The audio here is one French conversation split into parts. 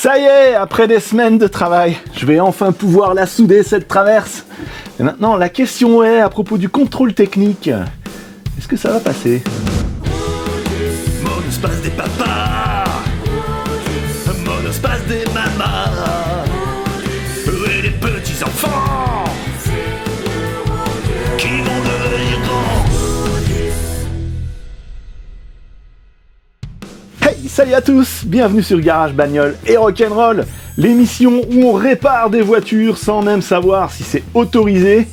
Ça y est, après des semaines de travail, je vais enfin pouvoir la souder cette traverse. Et maintenant, la question est à propos du contrôle technique. Est-ce que ça va passer? Monospace des papas, monospace des mamas, et les petits enfants qui vont devenir grands. Hey, salut à tous, bienvenue sur Garage Bagnole et Rock'n'Roll, l'émission où on répare des voitures sans même savoir si c'est autorisé.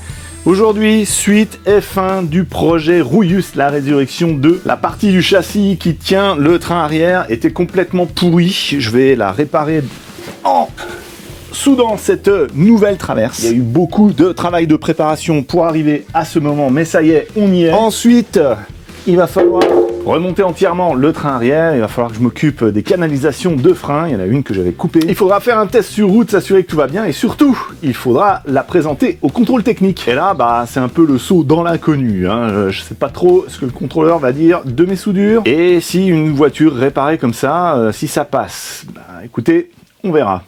Aujourd'hui, suite et fin du projet Rouillus, la résurrection 2. La partie du châssis qui tient le train arrière était complètement pourrie. Je vais la réparer en soudant cette nouvelle traverse. Il y a eu beaucoup de travail de préparation pour arriver à ce moment, mais ça y est, on y est. Ensuite, il va falloir remonter entièrement le train arrière, il va falloir que je m'occupe des canalisations de frein, il y en a une que j'avais coupée. Il faudra faire un test sur route, s'assurer que tout va bien, et surtout, il faudra la présenter au contrôle technique. Et là, c'est un peu le saut dans l'inconnu, hein. Je sais pas trop ce que le contrôleur va dire de mes soudures, et si une voiture réparée comme ça, si ça passe. Écoutez, on verra.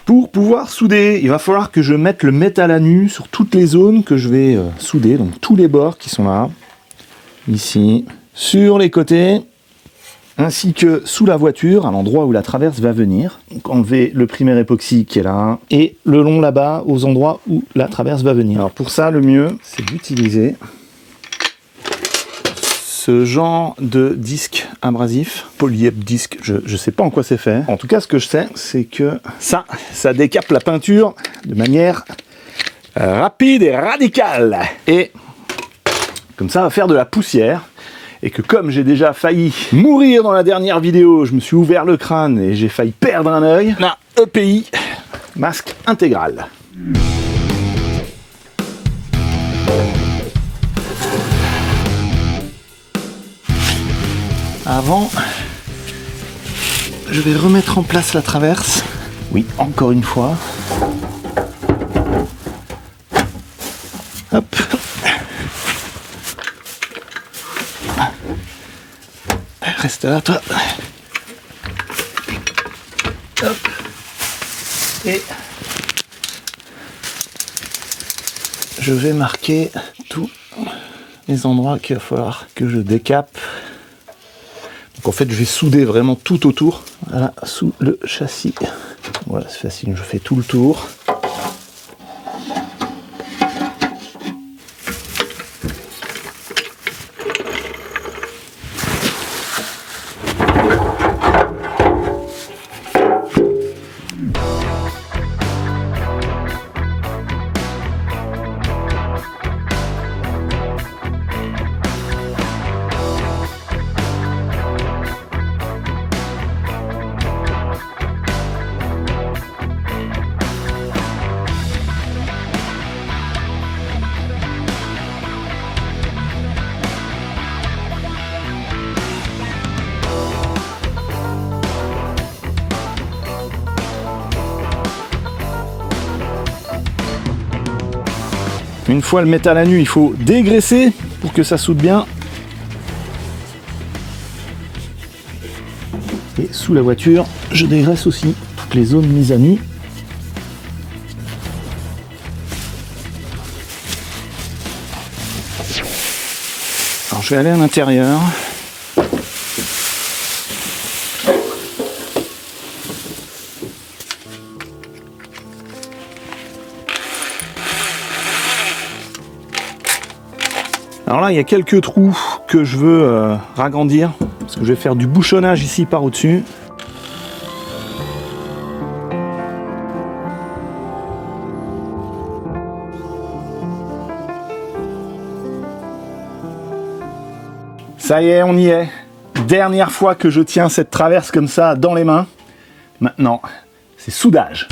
Pour pouvoir souder, il va falloir que je mette le métal à nu sur toutes les zones que je vais souder, donc tous les bords qui sont là, ici, sur les côtés, ainsi que sous la voiture, à l'endroit où la traverse va venir. Donc enlever le primaire époxy qui est là, et le long là-bas, aux endroits où la traverse va venir. Alors pour ça, le mieux, c'est d'utiliser ce genre de disque abrasif, polyep disque, je sais pas en quoi c'est fait. En tout cas, ce que je sais, c'est que ça décape la peinture de manière rapide et radicale. Et comme ça va faire de la poussière. Et que comme j'ai déjà failli mourir dans la dernière vidéo, je me suis ouvert le crâne et j'ai failli perdre un œil, là, EPI, masque intégral. Avant, je vais remettre en place la traverse. Oui, encore une fois. Hop. Reste là, toi. Hop. Et je vais marquer tous les endroits qu'il va falloir que je décape. Donc en fait, je vais souder vraiment tout autour, voilà, sous le châssis. Voilà, c'est facile, je fais tout le tour. Une fois le métal à nu, il faut dégraisser pour que ça soude bien. Et sous la voiture, je dégraisse aussi toutes les zones mises à nu. Alors je vais aller à l'intérieur. Alors là, il y a quelques trous que je veux ragrandir, parce que je vais faire du bouchonnage ici par au-dessus. Ça y est, on y est. Dernière fois que je tiens cette traverse comme ça dans les mains. Maintenant, c'est soudage.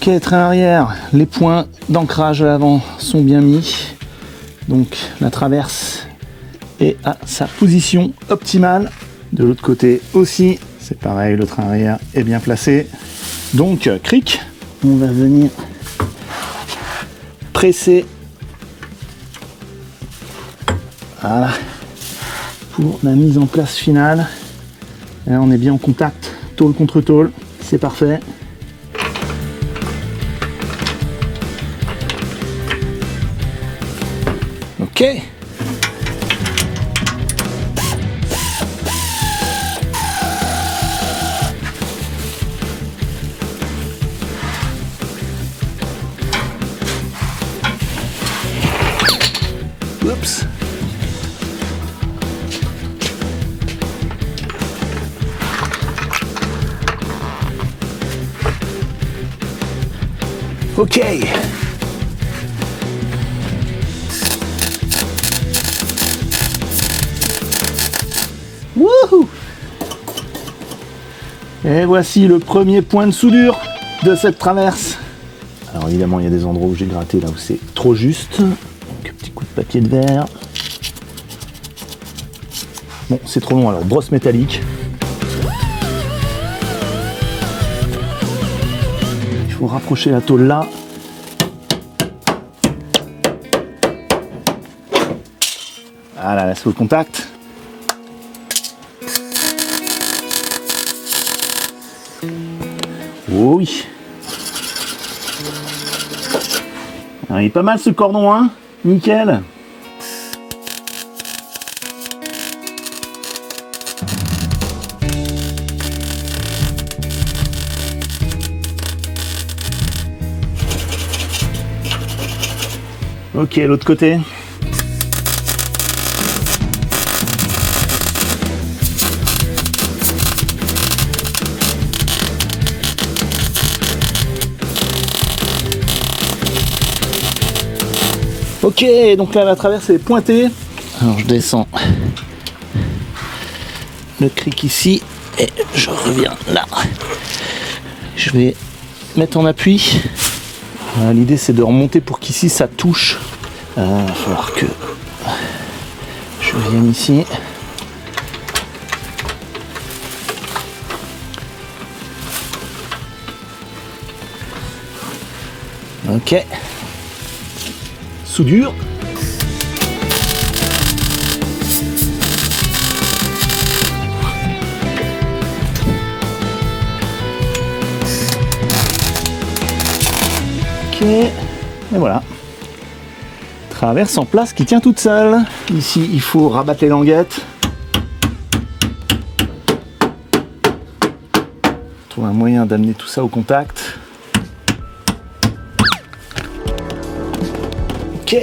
Ok, train arrière, les points d'ancrage à l'avant sont bien mis. Donc la traverse est à sa position optimale. De l'autre côté aussi, c'est pareil, le train arrière est bien placé. Donc cric, on va venir presser. Voilà, pour la mise en place finale. Là, on est bien en contact, tôle contre tôle, c'est parfait. Ok. Oups. Ok. Wouhou! Et voici le premier point de soudure de cette traverse. Alors évidemment, il y a des endroits où j'ai gratté, là où c'est trop juste. Donc, un petit coup de papier de verre. Bon, c'est trop long, alors brosse métallique. Il faut rapprocher la tôle là. Voilà, là c'est au contact. Oh oui. Alors, il est pas mal ce cordon, hein. Nickel. Ok, l'autre côté. Ok, donc là la traverse est pointée. Alors je descends le cric ici et je reviens là. Je vais mettre en appui. L'idée c'est de remonter pour qu'ici ça touche. Il va falloir que je vienne ici. Ok. Soudure. Ok. Et voilà. Traverse en place qui tient toute seule. Ici, il faut rabattre les languettes. Trouver un moyen d'amener tout ça au contact. Ok.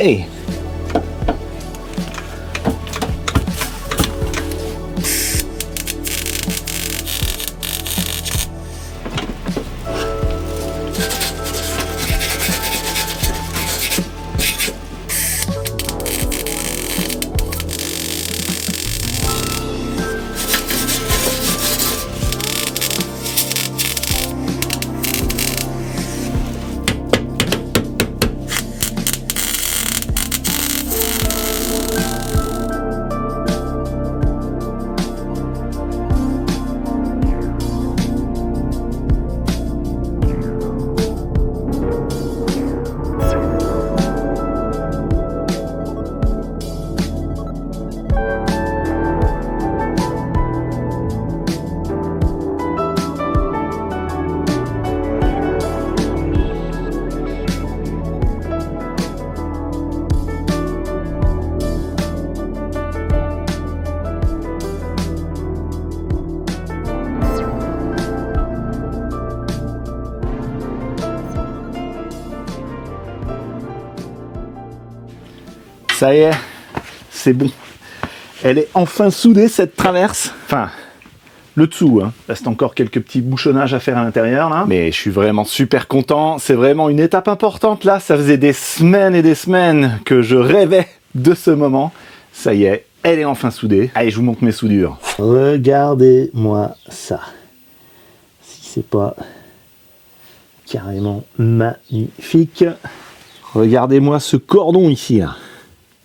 Ça y est, c'est bon. Elle est enfin soudée cette traverse. Enfin, le dessous, hein. Reste encore quelques petits bouchonnages à faire à l'intérieur là. Mais je suis vraiment super content. C'est vraiment une étape importante là. Ça faisait des semaines et des semaines que je rêvais de ce moment. Ça y est, elle est enfin soudée. Allez, je vous montre mes soudures. Regardez-moi ça. Si c'est pas... carrément magnifique. Regardez-moi ce cordon ici, là.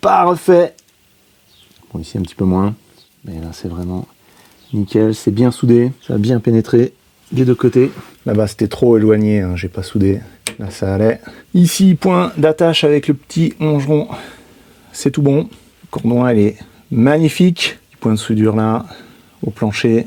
Parfait. Bon, ici un petit peu moins, mais là c'est vraiment nickel, c'est bien soudé, ça a bien pénétré des deux côtés. Là-bas c'était trop éloigné, hein, j'ai pas soudé, là ça allait. Ici, point d'attache avec le petit longeron, c'est tout bon. Le cordon là, il est magnifique. Point de soudure là, au plancher.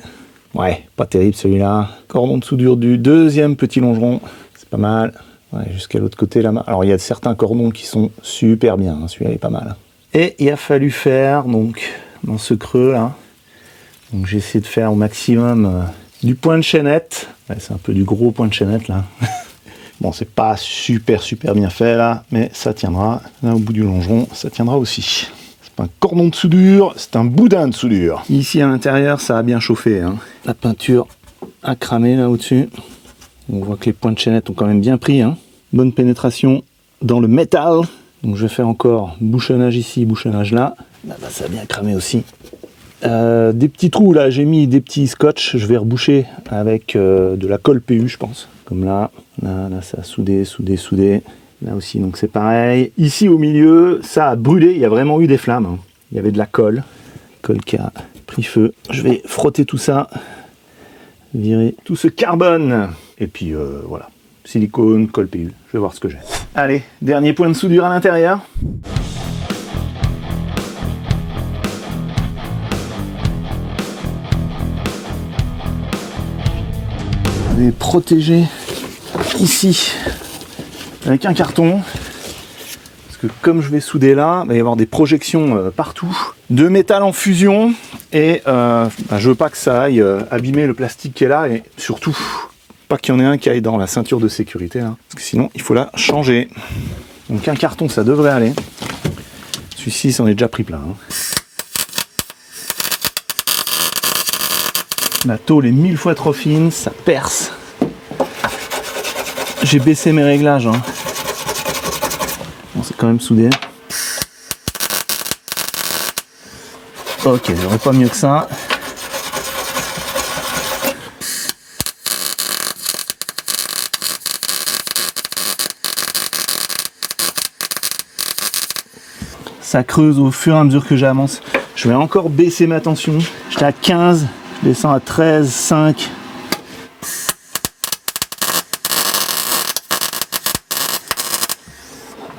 Ouais, pas terrible celui-là. Cordon de soudure du deuxième petit longeron, c'est pas mal. Ouais, jusqu'à l'autre côté là. Alors il y a certains cordons qui sont super bien, hein, celui-là est pas mal. Et il a fallu faire donc dans ce creux là. Donc j'ai essayé de faire au maximum du point de chaînette. Ouais, c'est un peu du gros point de chaînette là. Bon, c'est pas super bien fait là, mais ça tiendra. Là au bout du longeron, ça tiendra aussi. C'est pas un cordon de soudure, c'est un boudin de soudure. Ici à l'intérieur, ça a bien chauffé, hein. La peinture a cramé là au-dessus. On voit que les points de chaînette ont quand même bien pris, hein. Bonne pénétration dans le métal. Donc je vais faire encore bouchonnage ici, bouchonnage là. Là-bas ça a bien cramé aussi. Des petits trous là, j'ai mis des petits scotch. Je vais reboucher avec de la colle PU, je pense. Comme là, là ça a soudé. Là aussi, donc c'est pareil. Ici au milieu, ça a brûlé. Il y a vraiment eu des flammes, hein. Il y avait de la colle qui a pris feu. Je vais frotter tout ça, virer tout ce carbone. Et puis voilà. Silicone, colle PU, je vais voir ce que j'ai. Allez, dernier point de soudure à l'intérieur. Je vais protéger ici avec un carton. Parce que comme je vais souder là, il va y avoir des projections partout. De métal en fusion. Et je veux pas que ça aille abîmer le plastique qui est là. Et surtout, pas qu'il y en ait un qui aille dans la ceinture de sécurité, hein, parce que sinon il faut la changer. Donc un carton ça devrait aller. Celui-ci s'en est déjà pris plein, hein. La tôle est 1000 fois trop fine, ça perce. J'ai baissé mes réglages, hein. Bon, c'est quand même soudé. Ok, j'aurais pas mieux que ça. Ça creuse au fur et à mesure que j'avance. Je vais encore baisser ma tension. J'étais à 15, je descends à 13, 5.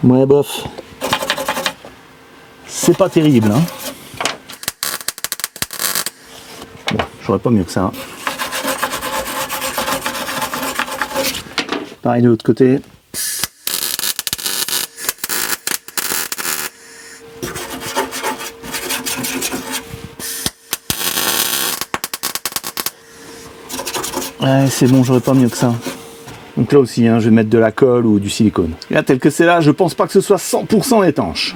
Ouais, bof. C'est pas terrible, hein. Bon, j'aurais pas mieux que ça. Pareil de l'autre côté. Ouais, c'est bon, j'aurais pas mieux que ça. Donc là aussi, hein, je vais mettre de la colle ou du silicone. Et là, tel que c'est là, je pense pas que ce soit 100% étanche.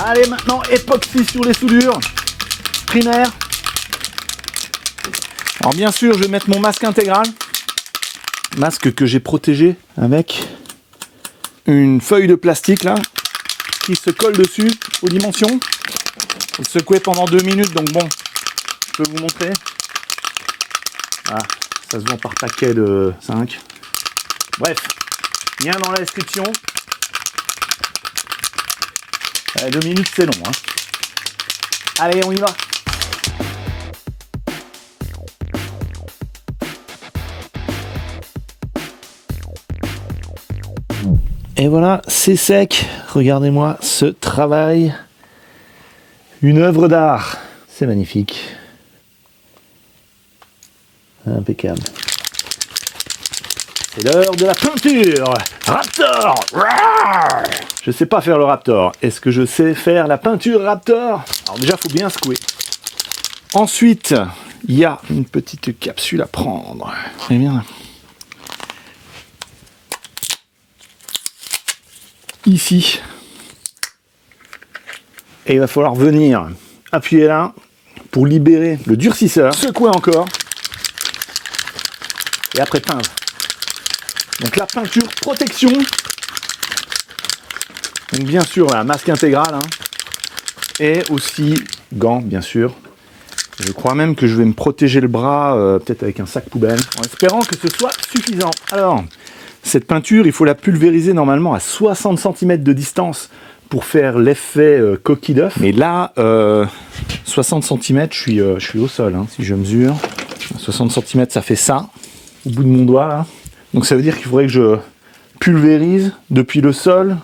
Allez, maintenant, époxy sur les soudures primaires. Alors bien sûr, je vais mettre mon masque intégral. Masque que j'ai protégé avec une feuille de plastique là, qui se colle dessus aux dimensions. Faut le secouer pendant 2 minutes, donc bon, je peux vous montrer. Ah, ça se vend par paquet de 5. Bref, lien dans la description. 2 minutes c'est long, hein. Allez, on y va. Et voilà, c'est sec. Regardez-moi ce travail. Une œuvre d'art. C'est magnifique. Impeccable. C'est l'heure de la peinture. Raptor. Rouar. Je sais pas faire le Raptor. Est-ce que je sais faire la peinture Raptor? Alors déjà, faut bien secouer. Ensuite, il y a une petite capsule à prendre. Très bien. Ici. Et il va falloir venir appuyer là pour libérer le durcisseur. Secouer encore. Et après peindre. Donc la peinture protection. Donc bien sûr la masque intégrale. Hein. Et aussi gants bien sûr. Je crois même que je vais me protéger le bras peut-être avec un sac poubelle. En espérant que ce soit suffisant. Alors cette peinture il faut la pulvériser normalement à 60 cm de distance pour faire l'effet coquille d'œuf. Mais là 60 cm je suis au sol hein, si je mesure. 60 cm ça fait ça. Au bout de mon doigt là. Donc ça veut dire qu'il faudrait que je pulvérise depuis le sol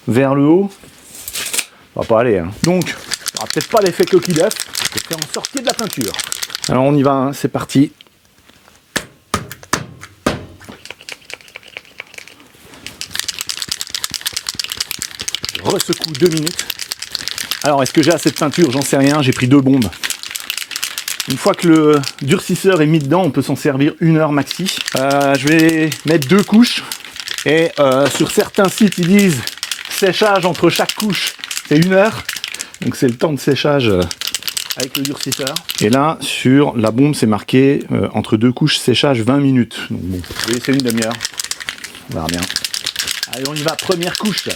vers le haut. Ça va pas aller. Hein. Donc, il n'y aura peut-être pas l'effet coquille d'œuf. Je vais faire en sorte qu'il y ait de la peinture. Alors on y va, hein, c'est parti. Je ressecoue 2 minutes. Alors est-ce que j'ai assez de peinture? J'en sais rien, j'ai pris 2 bombes. Une fois que le durcisseur est mis dedans, on peut s'en servir 1 heure maxi. Je vais mettre 2 couches. Et sur certains sites, ils disent séchage entre chaque couche, c'est 1 heure. Donc c'est le temps de séchage avec le durcisseur. Et là, sur la bombe, c'est marqué entre 2 couches, séchage 20 minutes. Donc bon, je vais laisser 1 demi-heure. On verra bien. Allez, on y va, première couche.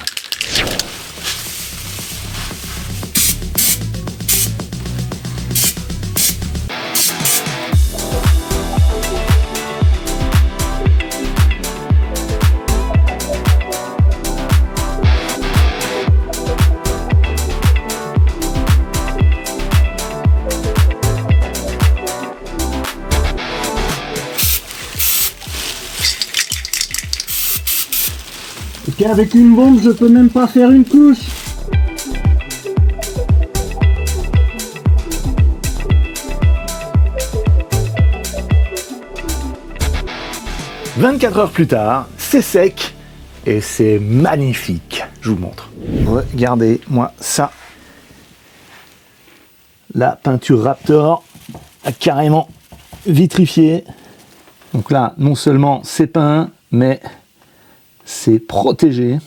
Qu'avec une bombe, je peux même pas faire une couche. « 24 heures plus tard, c'est sec et c'est magnifique. » Je vous montre. Regardez-moi ça. La peinture Raptor a carrément vitrifié. Donc là, non seulement c'est peint, mais c'est protégé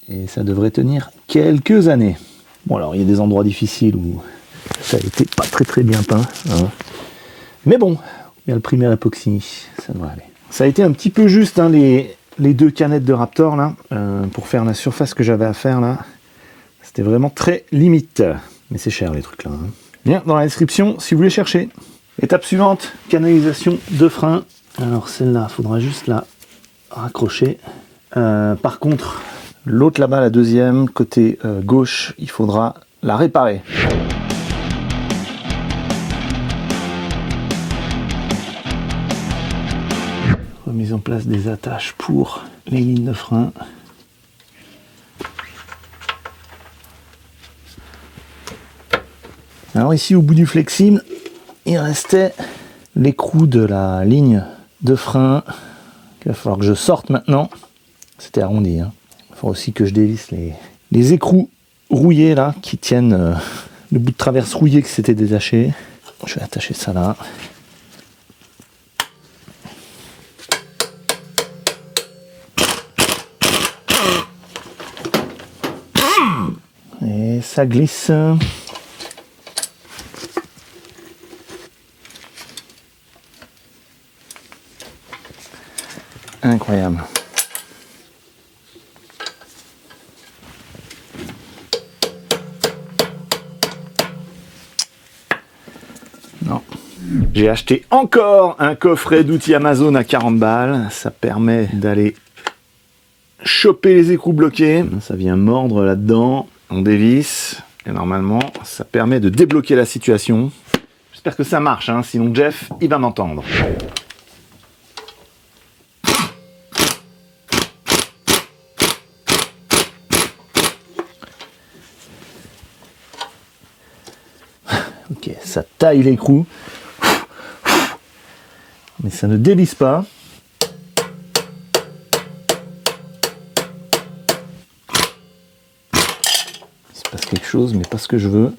et ça devrait tenir quelques années. Bon alors il y a des endroits difficiles où ça a été pas très bien peint. Hein. Mais bon, il y a le primaire époxy, ça devrait aller. Ça a été un petit peu juste hein, les 2 canettes de Raptor là, pour faire la surface que j'avais à faire là. C'était vraiment très limite. Mais c'est cher les trucs là. Hein. Bien, dans la description si vous voulez chercher. Étape suivante, canalisation de frein. Alors celle-là, il faudra juste la raccrocher. Par contre, l'autre là-bas, la deuxième, côté gauche, il faudra la réparer. Remise en place des attaches pour les lignes de frein. Alors ici, au bout du flexible, il restait l'écrou de la ligne de frein qu'il va falloir que je sorte maintenant. C'était arrondi. Hein. Il faut aussi que je dévisse les écrous rouillés là qui tiennent le bout de traverse rouillé qui s'était détaché. Je vais attacher ça là. Et ça glisse. Incroyable. Non. J'ai acheté encore un coffret d'outils Amazon à 40 balles. Ça permet d'aller choper les écrous bloqués. Ça vient mordre là-dedans. On dévisse. Et normalement, ça permet de débloquer la situation. J'espère que ça marche, hein, sinon Jeff, il va m'entendre. Ok, ça taille l'écrou. Mais ça ne dévisse pas. fasse quelque chose, mais pas ce que je veux.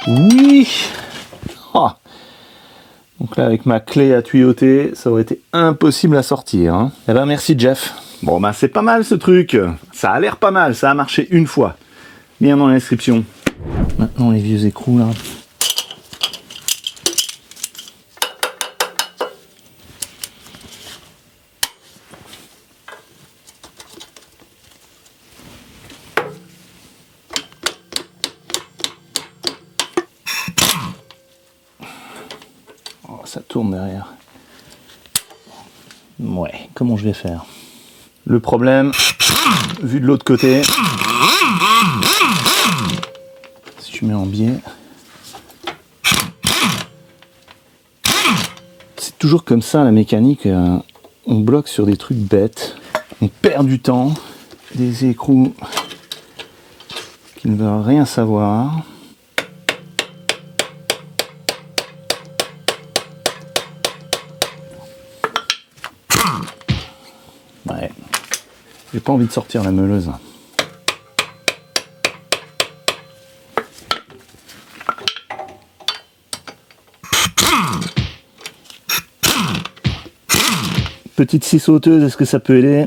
Oui. Ah. Donc là, avec ma clé à tuyauter, ça aurait été impossible à sortir. Hein. Eh ben merci Jeff. Bon ben c'est pas mal ce truc. Ça a l'air pas mal, ça a marché une fois. Lien dans la description. Maintenant les vieux écrous là. Oh, ça tourne derrière. Ouais, comment je vais faire? Le problème, vu de l'autre côté, si je mets en biais, c'est toujours comme ça la mécanique, on bloque sur des trucs bêtes, on perd du temps, des écrous qui ne veulent rien savoir. Ouais, j'ai pas envie de sortir la meuleuse. Petite scie sauteuse, est-ce que ça peut aider?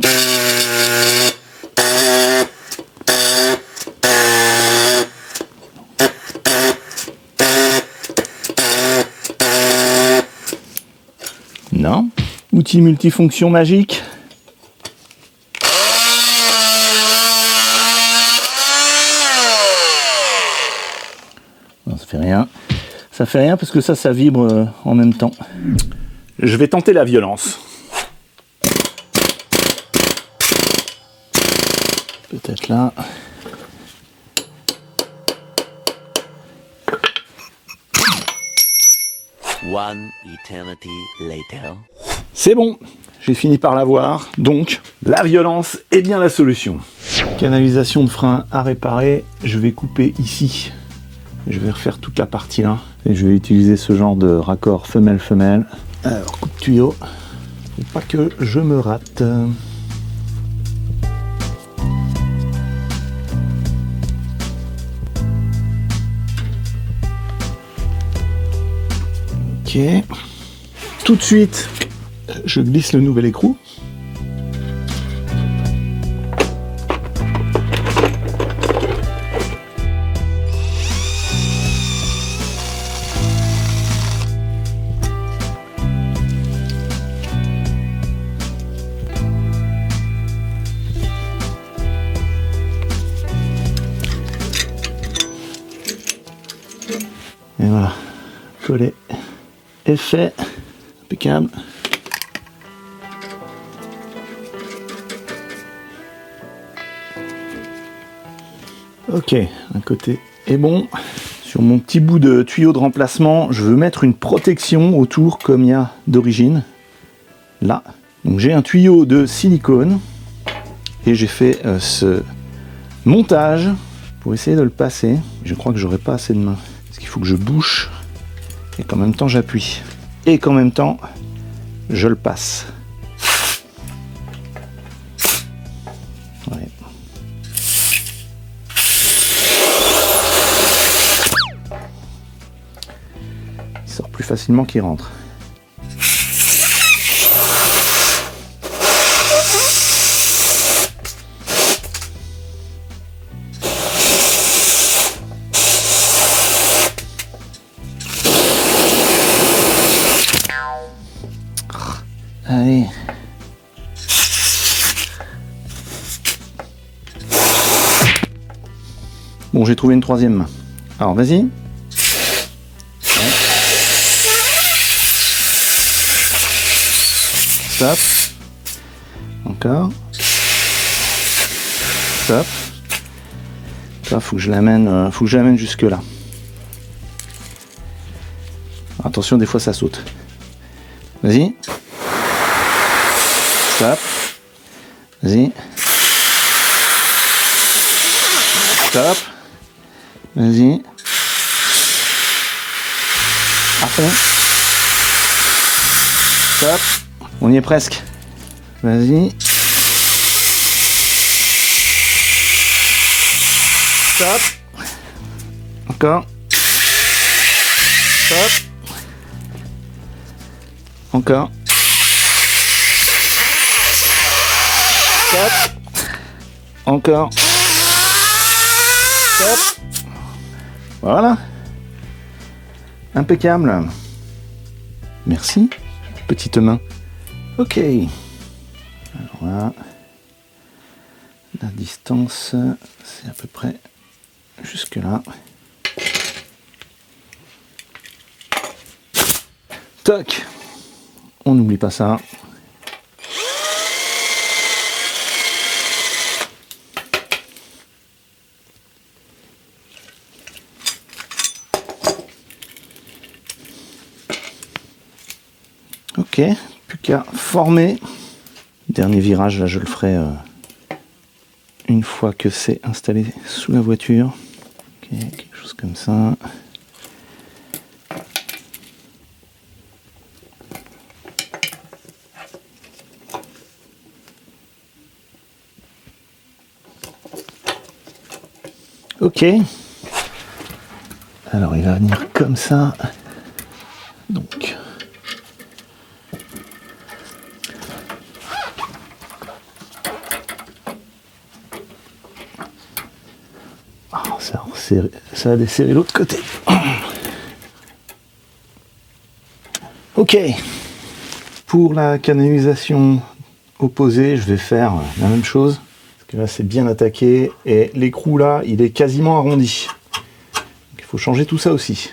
Non. Outil multifonction magique. Non, ça fait rien. Ça fait rien parce que ça vibre en même temps. Je vais tenter la violence. Peut-être là. One eternity later. C'est bon, j'ai fini par l'avoir. Donc, la violence est bien la solution. Canalisation de frein à réparer. Je vais couper ici. Je vais refaire toute la partie là. Et je vais utiliser ce genre de raccord femelle-femelle. Alors, coup de tuyau. Faut pas que je me rate. Ok. Tout de suite, je glisse le nouvel écrou. Et voilà, collé, effet, impeccable. Ok, un côté est bon. Sur mon petit bout de tuyau de remplacement, je veux mettre une protection autour comme il y a d'origine. Là, donc j'ai un tuyau de silicone et j'ai fait ce montage pour essayer de le passer. Je crois que j'aurai pas assez de main. Parce qu'il faut que je bouche et qu'en même temps j'appuie. Et qu'en même temps je le passe. Ouais. Il sort plus facilement qu'il rentre. Allez. Bon, j'ai trouvé une troisième main. Alors, vas-y. Ouais. Stop. Encore. Stop. Ça, faut que je l'amène jusque là. Attention, des fois ça saute. Vas-y. Stop. Vas-y. Stop. Vas-y. À fond. Stop. On y est presque. Vas-y. Stop. Encore. Stop. Encore. Stop. Encore. Stop. Voilà. Impeccable. Merci. Petite main. Ok. Alors là, la distance, c'est à peu près jusque là. Toc. On n'oublie pas ça. Ok, plus qu'à former. Dernier virage, là je le ferai une fois que c'est installé sous la voiture. Ok, quelque chose comme ça. Ok. Alors il va venir comme ça. Donc. Ça a desserré l'autre côté. Ok. Pour la canalisation opposée, je vais faire la même chose. Parce que là, c'est bien attaqué. Et l'écrou, là, il est quasiment arrondi. Donc, il faut changer tout ça aussi.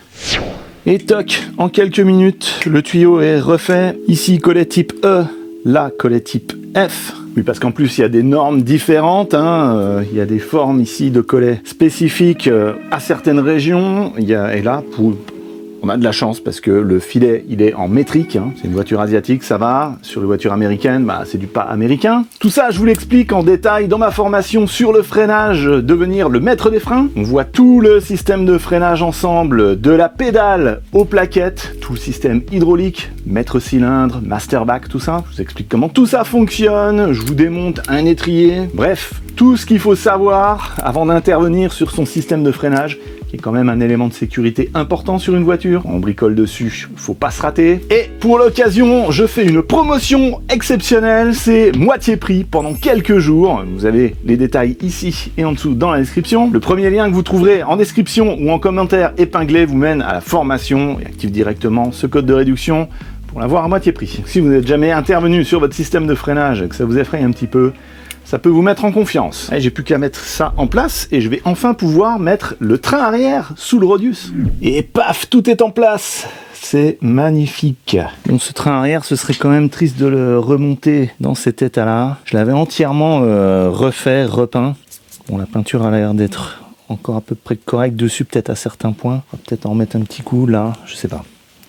Et toc, en quelques minutes, le tuyau est refait. Ici, collet type E. Là, collet type F. Oui, parce qu'en plus, il y a des normes différentes. Il y a des formes ici de collets spécifiques à certaines régions. Et là, on a de la chance parce que le filet, il est en métrique. C'est une voiture asiatique, ça va. Sur les voitures américaines, c'est du pas américain. Tout ça, je vous l'explique en détail dans ma formation sur le freinage, devenir le maître des freins. On voit tout le système de freinage ensemble, de la pédale aux plaquettes, tout le système hydraulique, maître cylindre, master back, tout ça. Je vous explique comment tout ça fonctionne. Je vous démonte un étrier. Bref, tout ce qu'il faut savoir avant d'intervenir sur son système de freinage, qui est quand même un élément de sécurité important sur une voiture. On bricole dessus, faut pas se rater. Et pour l'occasion, je fais une promotion exceptionnelle, c'est moitié prix pendant quelques jours. Vous avez les détails ici et en dessous dans la description. Le premier lien que vous trouverez en description ou en commentaire épinglé vous mène à la formation et active directement ce code de réduction pour l'avoir à moitié prix. Si vous n'êtes jamais intervenu sur votre système de freinage et que ça vous effraie un petit peu, ça peut vous mettre en confiance. J'ai plus qu'à mettre ça en place et je vais enfin pouvoir mettre le train arrière sous le Rodius. Et paf, tout est en place. C'est magnifique. Bon, ce train arrière, ce serait quand même triste de le remonter dans cet état-là. Je l'avais entièrement refait, repeint. Bon, la peinture a l'air d'être encore à peu près correcte dessus, peut-être à certains points. On va peut-être en remettre un petit coup là, je sais pas.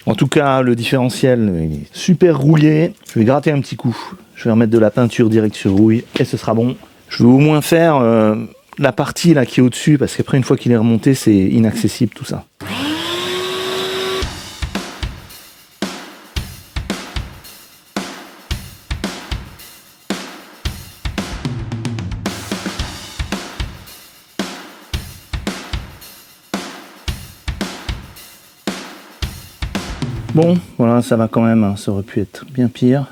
En tout cas, le différentiel il est super rouillé. Je vais gratter un petit coup. Je vais remettre de la peinture direct sur rouille et ce sera bon. Je vais au moins faire la partie là qui est au-dessus parce qu'après une fois qu'il est remonté, c'est inaccessible tout ça. Bon, voilà, ça va quand même, ça aurait pu être bien pire.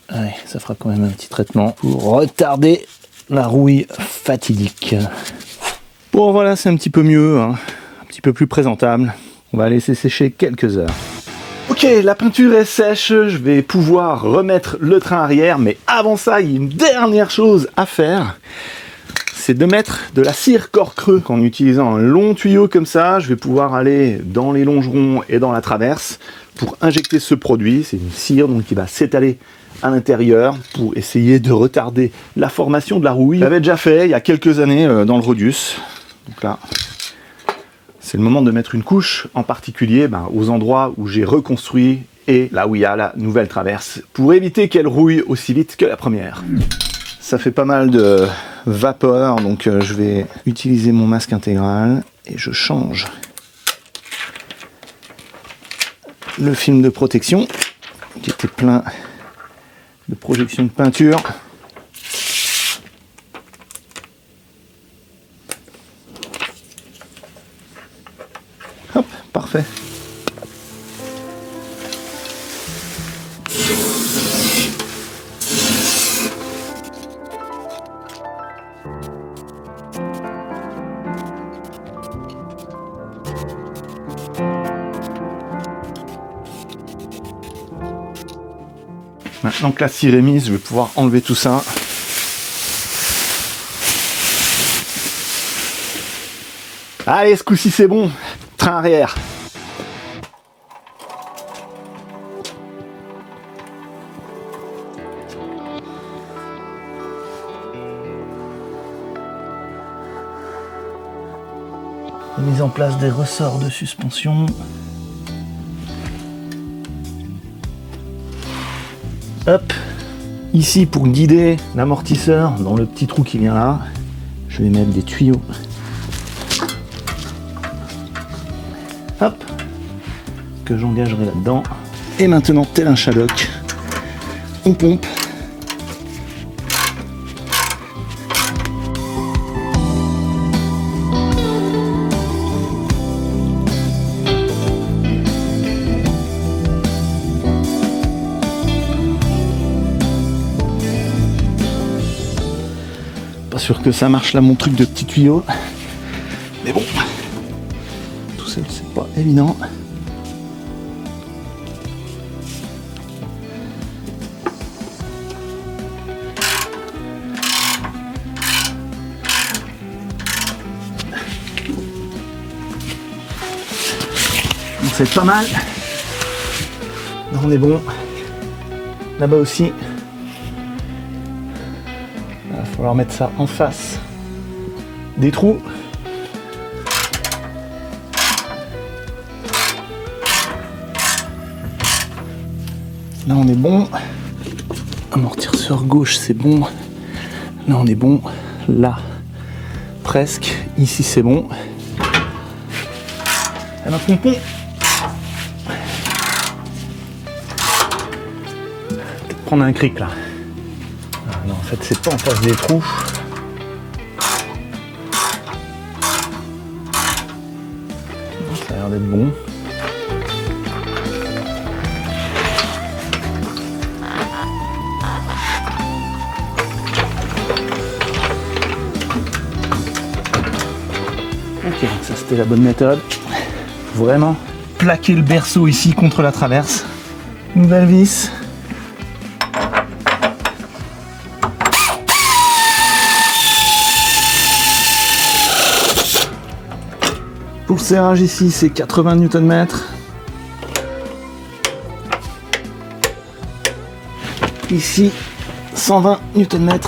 Allez, ça fera quand même un petit traitement pour retarder la rouille fatidique. Bon, voilà, c'est un petit peu mieux, un petit peu plus présentable. On va la laisser sécher quelques heures. Ok, la peinture est sèche, je vais pouvoir remettre le train arrière, mais avant ça, il y a une dernière chose à faire. C'est de mettre de la cire corps creux. En utilisant un long tuyau comme ça, je vais pouvoir aller dans les longerons et dans la traverse pour injecter ce produit. C'est une cire donc qui va s'étaler à l'intérieur pour essayer de retarder la formation de la rouille. Je l'avais déjà fait il y a quelques années dans le Rodius. Donc là, c'est le moment de mettre une couche, en particulier aux endroits où j'ai reconstruit et là où il y a la nouvelle traverse, pour éviter qu'elle rouille aussi vite que la première. Ça fait pas mal de vapeur, donc je vais utiliser mon masque intégral et je change le film de protection qui était plein de projections de peinture. Maintenant que la cire est mise, je vais pouvoir enlever tout ça. Allez, ce coup-ci c'est bon. Train arrière. Mise en place des ressorts de suspension. Hop, ici pour guider l'amortisseur dans le petit trou qui vient là, je vais mettre des tuyaux. Hop, que j'engagerai là-dedans. Et maintenant, tel un Shadok, on pompe. Pas sûr que ça marche là mon truc de petit tuyau, mais bon, tout seul c'est pas évident. Bon, c'est pas mal. Là on est bon. Là-bas aussi. Il va falloir mettre ça en face des trous. Là on est bon. Amortisseur gauche c'est bon. Là on est bon. Là presque. Ici c'est bon. Et notre pompon. Peut-être prendre un cric là. Non, en fait, c'est pas en face des trous. Ça a l'air d'être bon. Ok, ça c'était la bonne méthode. Vraiment plaquer le berceau ici contre la traverse. Nouvelle vis. Pour le serrage ici, c'est 80 Nm. Ici, 120 Nm.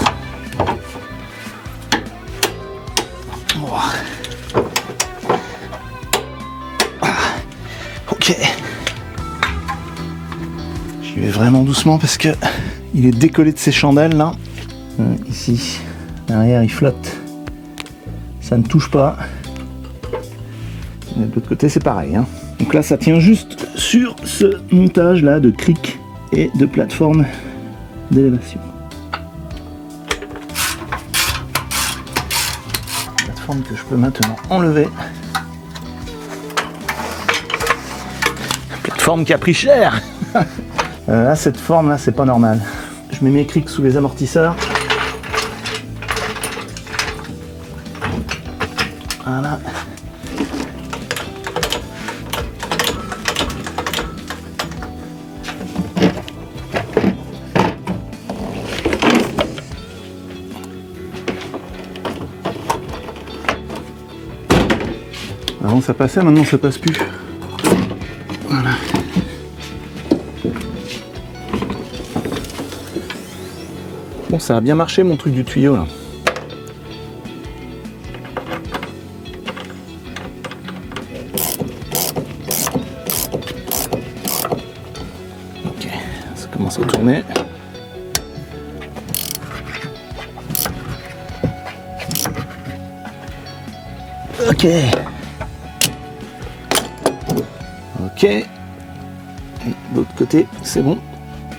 Oh. Ah. Ok. J'y vais vraiment doucement parce que il est décollé de ses chandelles là. Ici, derrière, il flotte. Ça ne touche pas. De l'autre côté c'est pareil hein. Donc là ça tient juste sur ce montage là de cric et de plateforme d'élévation. Plateforme que je peux maintenant enlever. Plateforme qui a pris cher. Là cette forme là c'est pas normal. Je mets mes crics sous les amortisseurs. Voilà. Avant ça passait, maintenant ça passe plus. Voilà. Bon, ça a bien marché mon truc du tuyau là. Ok, ça commence à tourner. Ok. Ok. Et de l'autre côté, c'est bon.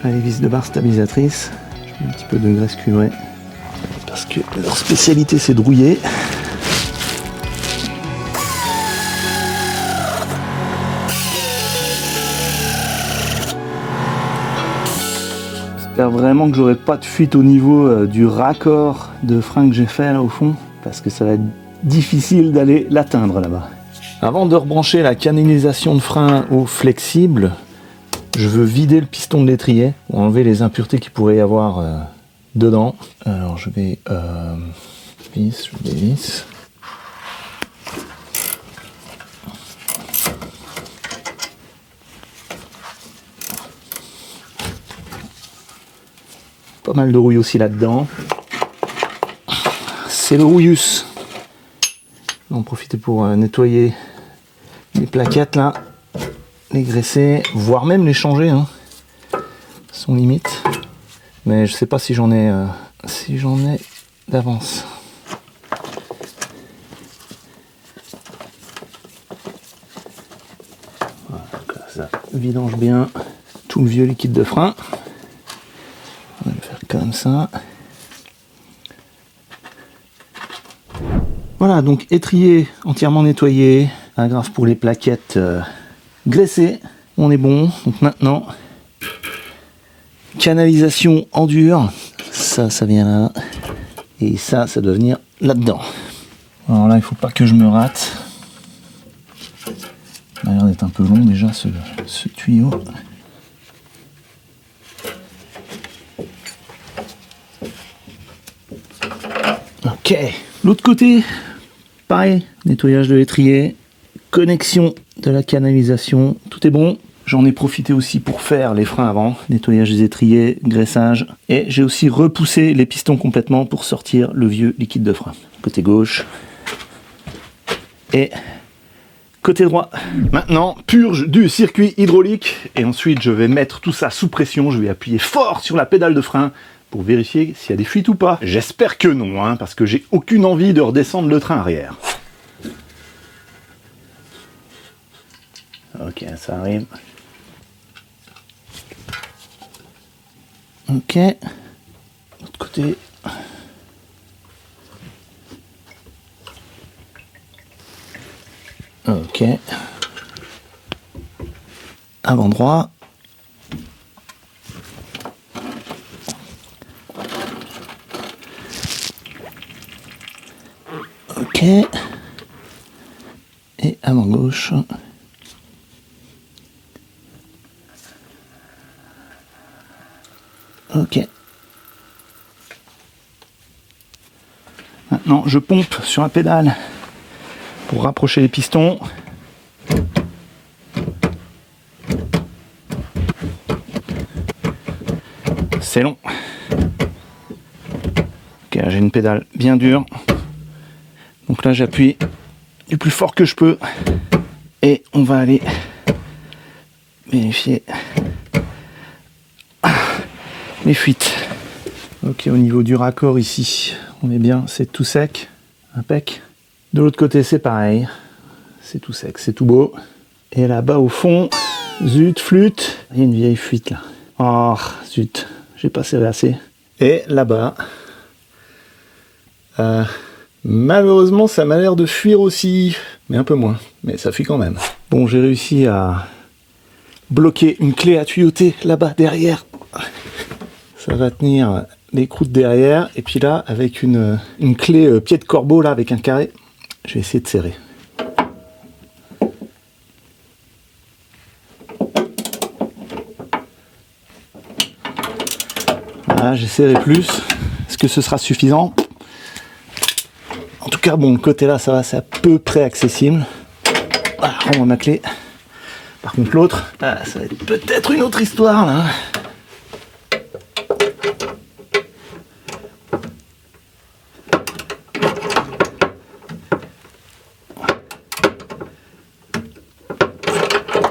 Là, les vis de barre stabilisatrices. Je mets un petit peu de graisse cuivrée. Parce que leur spécialité, c'est de rouiller. J'espère vraiment que j'aurai pas de fuite au niveau du raccord de frein que j'ai fait là au fond, parce que ça va être difficile d'aller l'atteindre là-bas. Avant de rebrancher la canalisation de frein au flexible, je veux vider le piston de l'étrier pour enlever les impuretés qu'il pourrait y avoir dedans. Alors je vais vis. Pas mal de rouille aussi là-dedans. C'est le rouillus. On va en profiter pour nettoyer les plaquettes là, les graisser, voire même les changer, hein. Son limite. Mais je sais pas si j'en ai d'avance. Voilà, donc là, ça vidange bien tout le vieux liquide de frein. On va le faire comme ça. Voilà, donc étrier entièrement nettoyé, agrafe pour les plaquettes graissées, on est bon. Donc maintenant, canalisation en dur, ça vient là, et ça doit venir là-dedans. Alors là, il faut pas que je me rate. Il a l'air d'être un peu long déjà ce tuyau. Ok, l'autre côté, pareil, nettoyage de l'étrier, connexion de la canalisation, tout est bon. J'en ai profité aussi pour faire les freins avant, nettoyage des étriers, graissage, et j'ai aussi repoussé les pistons complètement pour sortir le vieux liquide de frein. Côté gauche et côté droit. Maintenant, purge du circuit hydraulique, et ensuite je vais mettre tout ça sous pression, je vais appuyer fort sur la pédale de frein pour vérifier s'il y a des fuites ou pas. J'espère que non, hein, parce que j'ai aucune envie de redescendre le train arrière. Ok, ça arrive. Ok. L'autre côté. Ok. Avant droit. Ok. Et avant gauche. Ok. Maintenant, je pompe sur la pédale pour rapprocher les pistons. C'est long. Ok, j'ai une pédale bien dure. Donc là, j'appuie du plus fort que je peux. Et on va aller vérifier les fuites. Ok, au niveau du raccord ici, on est bien, c'est tout sec, impec. De l'autre côté, c'est pareil, c'est tout sec, c'est tout beau. Et là-bas au fond, zut, flûte, il y a une vieille fuite là. Oh, zut, j'ai pas serré assez. Et là-bas, malheureusement, ça m'a l'air de fuir aussi, mais un peu moins, mais ça fuit quand même. Bon, j'ai réussi à bloquer une clé à tuyauter là-bas derrière. Ça va tenir les croûtes derrière, et puis là, avec une clé pied de corbeau, là, avec un carré, je vais essayer de serrer. Voilà, j'ai serré plus. Est-ce que ce sera suffisant? En tout cas, bon, le côté là, ça va, c'est à peu près accessible. Voilà, rends-moi ma clé. Par contre, l'autre, ça va être peut-être une autre histoire, là.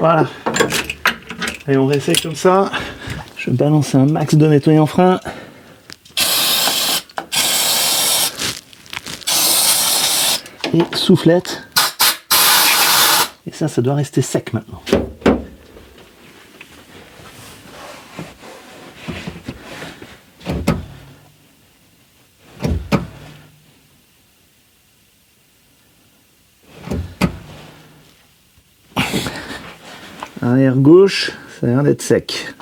Voilà. Et on réessaye comme ça. Je balance un max de nettoyant frein. Et soufflette. Et ça doit rester sec maintenant. Arrière gauche, ça a l'air d'être sec.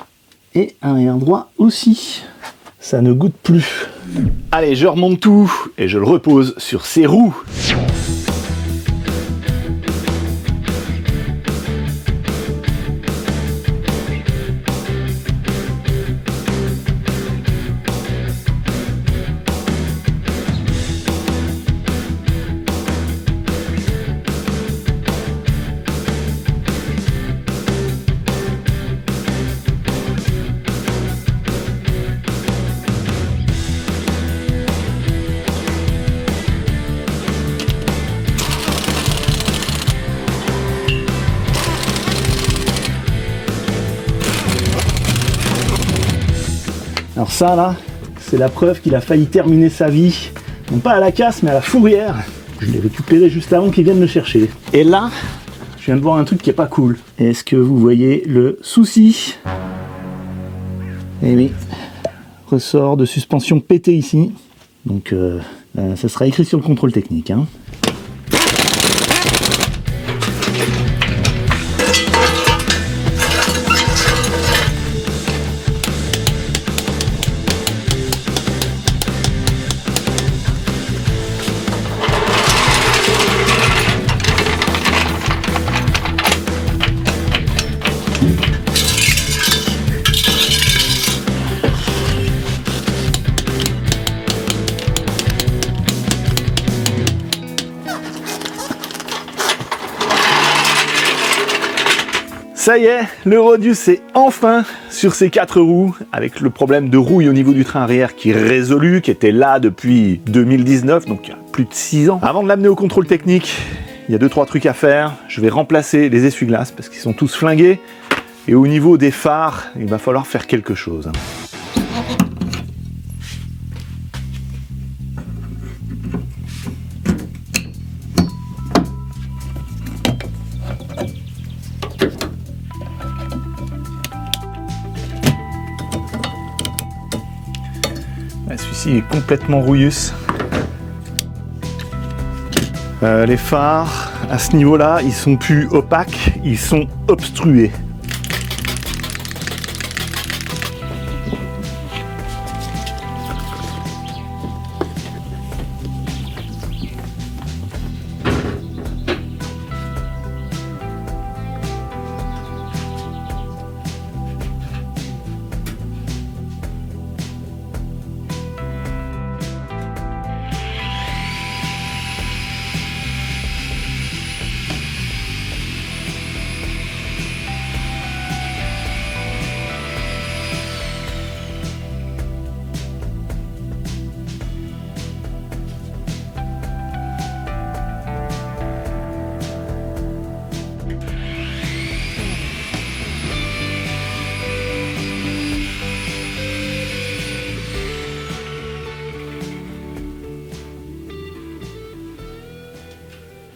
Et arrière droit aussi. Ça ne goûte plus. Allez, je remonte tout et je le repose sur ses roues. Alors ça là, c'est la preuve qu'il a failli terminer sa vie, non pas à la casse mais à la fourrière. Je l'ai récupéré juste avant qu'il vienne le chercher. Et là, je viens de voir un truc qui est pas cool. Est-ce que vous voyez le souci? Eh oui, ressort de suspension pété ici. Donc ça sera écrit sur le contrôle technique. Hein. Ça y est, le Rodius est enfin sur ses 4 roues, avec le problème de rouille au niveau du train arrière qui est résolu, qui était là depuis 2019, donc il y a plus de 6 ans. Avant de l'amener au contrôle technique, il y a 2-3 trucs à faire. Je vais remplacer les essuie-glaces parce qu'ils sont tous flingués. Et au niveau des phares, il va falloir faire quelque chose. Celui-ci est complètement rouillus. Les phares, à ce niveau-là, ils sont plus opaques, ils sont obstrués.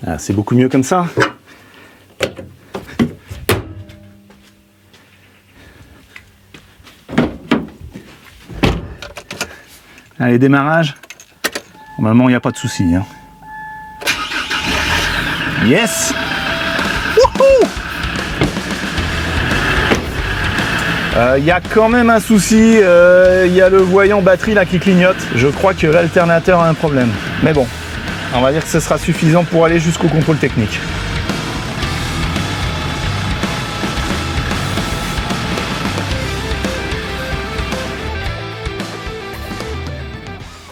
Ah, c'est beaucoup mieux comme ça. Allez, démarrage. Normalement, il n'y a pas de souci. Hein. Yes! Wouhou! Il y a quand même un souci. Il y a le voyant batterie là qui clignote. Je crois que l'alternateur a un problème. Mais bon. On va dire que ce sera suffisant pour aller jusqu'au contrôle technique.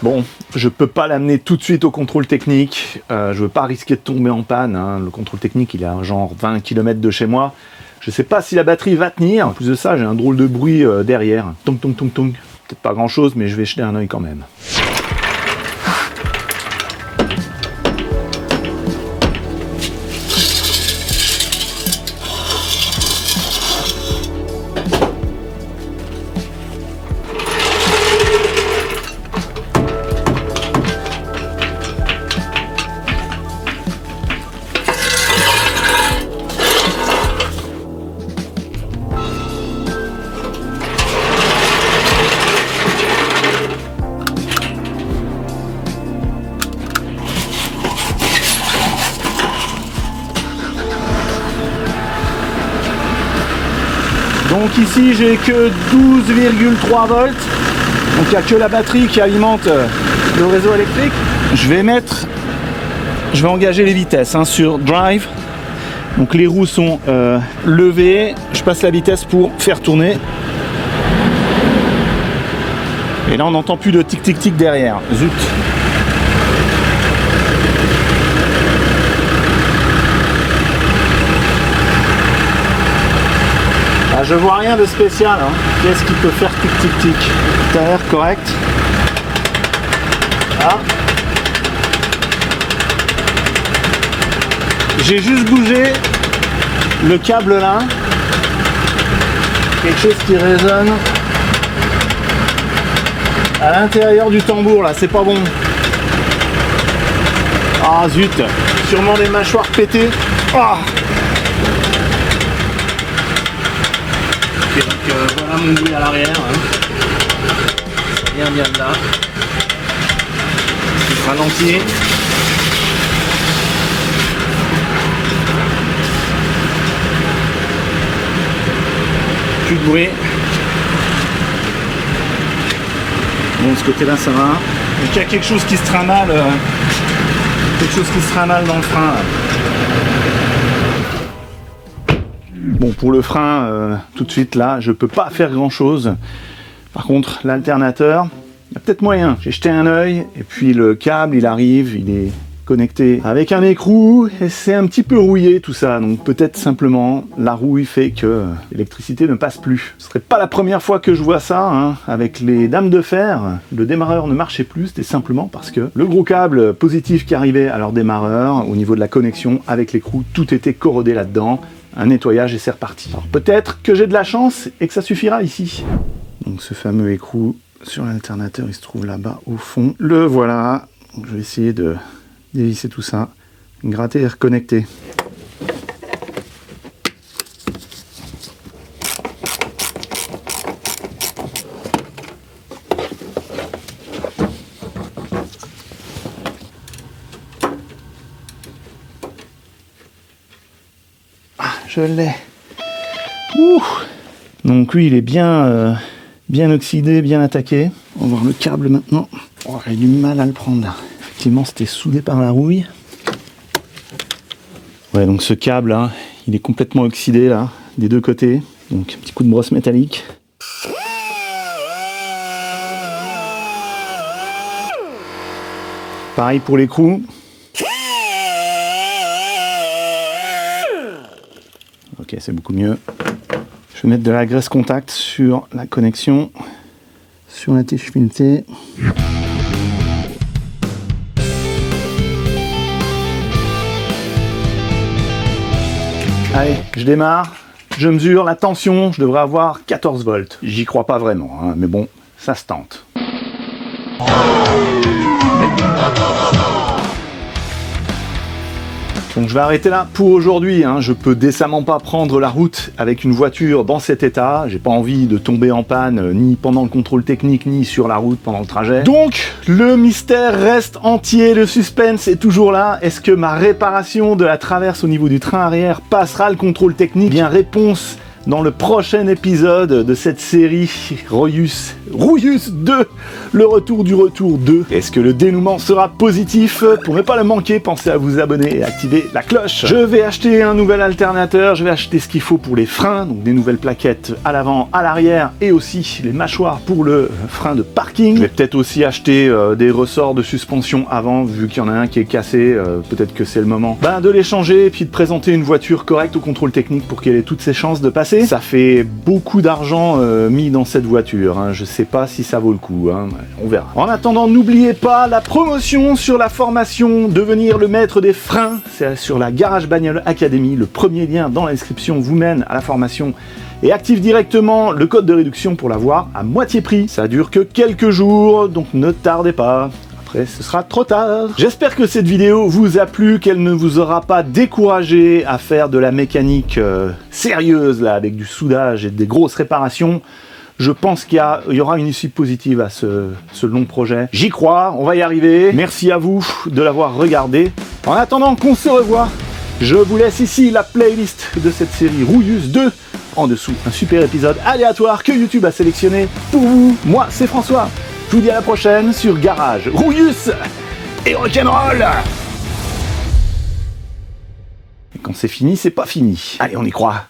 Bon, je peux pas l'amener tout de suite au contrôle technique. Je veux pas risquer de tomber en panne. Hein. Le contrôle technique, il est à genre 20 km de chez moi. Je sais pas si la batterie va tenir. En plus de ça, j'ai un drôle de bruit derrière. Tong, tong, tong, tong. Peut-être pas grand chose, mais je vais jeter un œil quand même. Donc ici j'ai que 12,3 volts. Donc il n'y a que la batterie qui alimente le réseau électrique. Je vais engager les vitesses hein, sur Drive. Donc les roues sont levées. Je passe la vitesse pour faire tourner. Et là on n'entend plus de tic tic tic derrière. Zut. Ah, je vois rien de spécial. Hein. Qu'est-ce qui peut faire tic tic tic? Ça a l'air correct. Ah. J'ai juste bougé le câble là. Quelque chose qui résonne à l'intérieur du tambour là, c'est pas bon. Ah zut, sûrement des mâchoires pétées. Ah. Ok, donc voilà mon bruit à l'arrière. Hein. Ça vient de là. Je ralentis. Plus de bruit. Bon, de ce côté-là, ça va. Donc il y a quelque chose qui se tramale. Quelque chose qui se tramale dans le frein. Là. Bon, pour le frein, tout de suite là, je peux pas faire grand-chose. Par contre, l'alternateur, il y a peut-être moyen. J'ai jeté un œil et puis le câble, il arrive, il est connecté avec un écrou et c'est un petit peu rouillé tout ça, donc peut-être simplement la rouille fait que l'électricité ne passe plus. Ce serait pas la première fois que je vois ça hein. Avec les dames de fer, le démarreur ne marchait plus, c'était simplement parce que le gros câble positif qui arrivait à leur démarreur au niveau de la connexion avec l'écrou, tout était corrodé là-dedans, un nettoyage et c'est reparti. Alors peut-être que j'ai de la chance et que ça suffira ici. Donc ce fameux écrou sur l'alternateur, il se trouve là-bas au fond. Le voilà, donc, je vais essayer de dévisser tout ça, gratter et reconnecter. Ah, je l'ai. Ouh. Donc lui, il est bien oxydé, bien attaqué. On va voir le câble maintenant. Oh, j'ai du mal à le prendre là. Effectivement, c'était soudé par la rouille. Ouais, donc ce câble là, il est complètement oxydé là, des deux côtés. Donc un petit coup de brosse métallique. Pareil pour l'écrou. Ok, c'est beaucoup mieux. Je vais mettre de la graisse contact sur la connexion, sur la tige filetée. Allez, je démarre, je mesure la tension, je devrais avoir 14 volts. J'y crois pas vraiment, hein, mais bon, ça se tente. Donc je vais arrêter là pour aujourd'hui, hein. Je peux décemment pas prendre la route avec une voiture dans cet état, j'ai pas envie de tomber en panne ni pendant le contrôle technique ni sur la route pendant le trajet. Donc le mystère reste entier, le suspense est toujours là. Est-ce que ma réparation de la traverse au niveau du train arrière passera le contrôle technique? Bien réponse dans le prochain épisode de cette série Rouillus 2, le retour du retour 2. Est-ce que le dénouement sera positif? Pour ne pas le manquer, pensez à vous abonner et activer la cloche. Je vais acheter un nouvel alternateur, je vais acheter ce qu'il faut pour les freins, donc des nouvelles plaquettes à l'avant, à l'arrière et aussi les mâchoires pour le frein de parking. Je vais peut-être aussi acheter des ressorts de suspension avant, vu qu'il y en a un qui est cassé, peut-être que c'est le moment de les changer et puis de présenter une voiture correcte au contrôle technique pour qu'elle ait toutes ses chances de passer. Ça fait beaucoup d'argent mis dans cette voiture, hein. Je sais pas si ça vaut le coup, hein. On verra. En attendant, n'oubliez pas la promotion sur la formation Devenir le maître des freins, c'est sur la Garage Bagnole Academy. Le premier lien dans la description vous mène à la formation et active directement le code de réduction pour l'avoir à moitié prix. Ça dure que quelques jours, donc ne tardez pas. Après, ce sera trop tard. J'espère que cette vidéo vous a plu, qu'elle ne vous aura pas découragé à faire de la mécanique sérieuse, là, avec du soudage et des grosses réparations. Je pense qu'il y aura une issue positive à ce long projet. J'y crois, on va y arriver. Merci à vous de l'avoir regardé. En attendant qu'on se revoie, je vous laisse ici la playlist de cette série Rouillus 2 en dessous un super épisode aléatoire que YouTube a sélectionné pour vous. Moi, c'est François. Je vous dis à la prochaine sur Garage, Rouillus et Rock'n'Roll. Et quand c'est fini, c'est pas fini. Allez, on y croit.